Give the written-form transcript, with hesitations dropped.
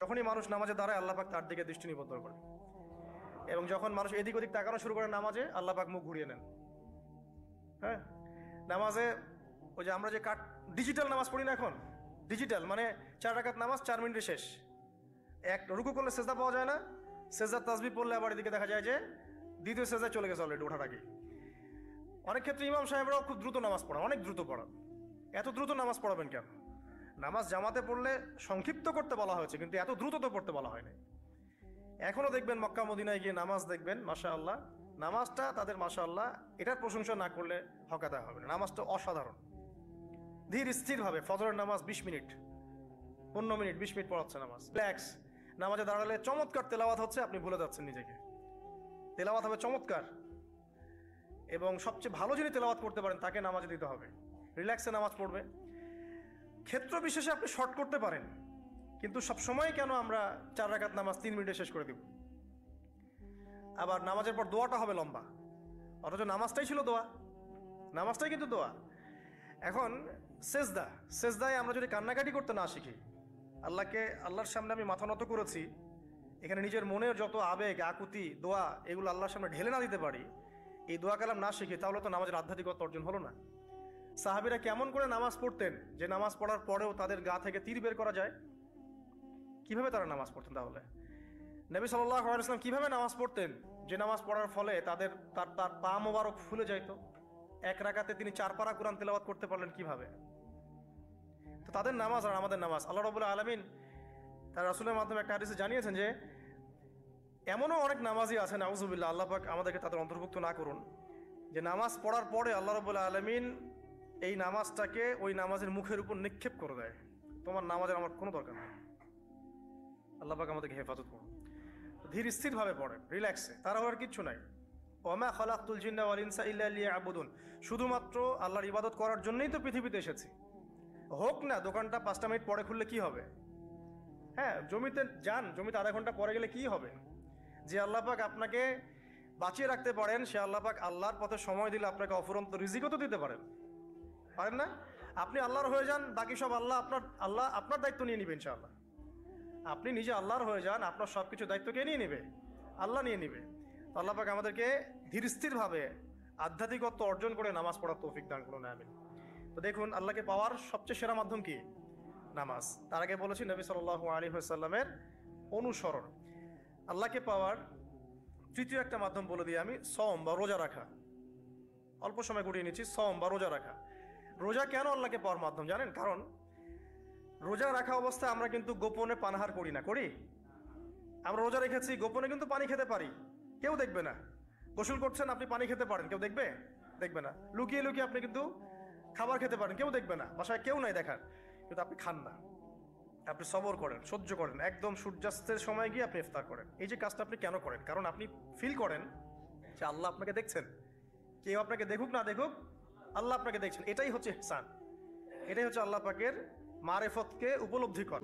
যখনই মানুষ নামাজে দাঁড়ায় আল্লাহ পাক তার দিকে দৃষ্টি নিবদ্ধ করে, এবং যখন মানুষ এদিক ওদিক তাকানো শুরু করে নামাজে আল্লাহ পাক মুখ ঘুরিয়ে নেন। হ্যাঁ, নামাজে ওই যে আমরা যে ডিজিটাল নামাজ পড়ি না, এখন ডিজিটাল মানে 4 রাকাত নামাজ 4 মিনিটে শেষ। এক রুকু করলে সেজদা পাওয়া যায় না, সেজদার তাসবিহ পড়লে আবার এদিকে দেখা যায় যে দ্বিতীয় সেজদায় চলে গেছে অলরেডি ওঠার আগে। অনেক ক্ষেত্রে ইমাম সাহেবরাও খুব দ্রুত নামাজ পড়ান, অনেক দ্রুত পড়ান। এত দ্রুত নামাজ পড়াবেন কেন? নামাজ জামাতে পড়লে সংক্ষিপ্ত করতে বলা হয়েছে, কিন্তু এত দ্রুত তো পড়তে বলা হয়নি। এখনো দেখবেন মক্কা মদিনায় গিয়ে নামাজ দেখবেন, মাশাআল্লাহ, নামাজটা তাদের মাশাআল্লাহ এটার প্রশংসা না করলে হকাতে হবে না। নামাজটা অসাধারণ, ধীর স্থির ভাবে ফজরের নামাজ 20 মিনিট 15 মিনিট 20 মিনিট পড়াচ্ছে নামাজ, রিল্যাক্স। নামাজে দাঁড়ালে চমৎকার তেলাওয়াত হচ্ছে, আপনি ভুলে যাচ্ছেন নিজেকে। তেলাওয়াত হবে চমৎকার, এবং সবচেয়ে ভালো যিনি তেলাওয়াত করতে পারেন তাকে নামাজে দিতে হবে। রিল্যাক্সে নামাজ পড়বে। ক্ষেত্র বিশেষে আপনি শর্ট করতে পারেন, কিন্তু সব সময় কেন আমরা 4 রাকাত নামাজ 3 মিনিটে শেষ করে দিব? আবার নামাজের পর দোয়াটা হবে লম্বা, অথচ নামাজটাই ছিল দোয়া, নামাজটাই কিন্তু দোয়া। এখন সেজদায় আমরা যদি কান্নাকাটি করতে না শিখি, আল্লাহর সামনে আমি মাথা নত করেছি, এখানে নিজের মনের যত আবেগ আকুতি দোয়া এগুলো আল্লাহর সামনে ঢেলে না দিতে পারি, এই দোয়া কালাম না শিখি, তাহলে তো নামাজের আধ্যাত্মিকতা অর্জন হলো না। সাহাবীরা কেমন করে নামাজ পড়তেন যে নামাজ পড়ার পরেও তাদের গা থেকে তীর বের করা যায়? কিভাবে তারা নামাজ পড়তেন? তাহলে নবী সাল্লাল্লাহু আলাইহি ওয়াসাল্লাম কিভাবে নামাজ পড়তেন যে নামাজ পড়ার ফলে তার পা মোবারক ফুলে যাইত? 1 রাকাতে তিনি 4 পারা কোরআন তেলাওয়াত করতে পারলেন কিভাবে? তো তাদের নামাজ আর আমাদের নামাজ, আল্লাহ রাব্বুল আলামিন তার রাসূলের মাধ্যমে একটা হাদিসে জানিয়েছেন যে এমনও অনেক নামাজি আছে, নাউযুবিল্লাহ, আল্লাহ পাক আমাদেরকে তাদের অন্তর্ভুক্ত না করুন, যে নামাজ পড়ার পরে আল্লাহ রাব্বুল আলামিন এই নামাজটাকে ওই নামাজের মুখের উপর নিক্ষেপ করে দেয়, তোমার নামাজের আমার কোনো দরকার নেই। আল্লাহ পাক আমাদেরকে হেফাজত করুন। ধীর স্থির ভাবে পড়েন, রিল্যাক্সে, তারা হওয়ার কিচ্ছু নাই। ওয়ামা খালাকতুল জিন্না ওয়াল ইনসা ইল্লা লিয়াবুদুন, শুধুমাত্র আল্লাহর ইবাদত করার জন্যই তো পৃথিবীতে এসেছি। হোক না দোকানটা 5টা মিনিট পরে খুললে কি হবে? হ্যাঁ, জমিতে যান, জমিতে আধা ঘন্টা পরে গেলে কি হবে? যে আল্লাহ পাক আপনাকে বাঁচিয়ে রাখতে পারেন, সে আল্লাহ পাক আল্লাহর পথে সময় দিলে আপনাকে অফুরন্ত রিজিকও তো দিতে পারেন না? আপনি আল্লাহর হয়ে যান, বাকি সব আল্লাহ আপনার দায়িত্ব নিয়ে নিবে ইনশাআল্লাহ। আপনি নিজে আল্লাহর হয়ে যান, আপনার সবকিছু দায়িত্ব কে নিয়ে নিবে? আল্লাহ নিয়ে নিবে। আল্লাহ পাক আমাদেরকে ধীর স্থির ভাবে আধ্যাত্মিকত্ব অর্জন করে নামাজ পড়ার তৌফিক দান করুন, আমিন। তো দেখুন, আল্লাহকে পাওয়ার সবচেয়ে সেরা মাধ্যম কি? নামাজ। তার আগে বলেছি নবী সাল্লাল্লাহু আলাইহি ওয়াসাল্লামের অনুসরণ। আল্লাহকে পাওয়ার তৃতীয় একটা মাধ্যম বলে দিই আমি, সওম বা রোজা রাখা। অল্প সময় গুটিয়ে নিচ্ছি, সওম বা রোজা রাখা। রোজা কেন আল্লাহকে পাওয়ার মাধ্যম জানেন? কারণ রোজা রাখা অবস্থায় আমরা কিন্তু গোপনে পানাহার করি না, করি? আমরা রোজা রেখেছি, গোপনে কিন্তু পানি খেতে পারি, কেউ দেখবে না। গোসল করছেন, আপনি পানি খেতে পারেন, কেউ দেখবে না। লুকিয়ে লুকিয়ে আপনি কিন্তু খাবার খেতে পারেন, কেউ দেখবে না, বাসায় কেউ নাই দেখার, কিন্তু আপনি খান না। আপনি সবর করেন, সহ্য করেন, একদম সূর্যাস্তের সময় গিয়ে আপনি ইফতার করেন। এই যে কাজটা আপনি কেন করেন? কারণ আপনি ফিল করেন যে আল্লাহ আপনাকে দেখছেন। কেউ আপনাকে দেখুক না দেখুক, আল্লাহ আপনাকে দেখছেন। এটাই হচ্ছে ইহসান, এটাই হচ্ছে আল্লাহ পাকের মারেফতকে উপলব্ধি করা।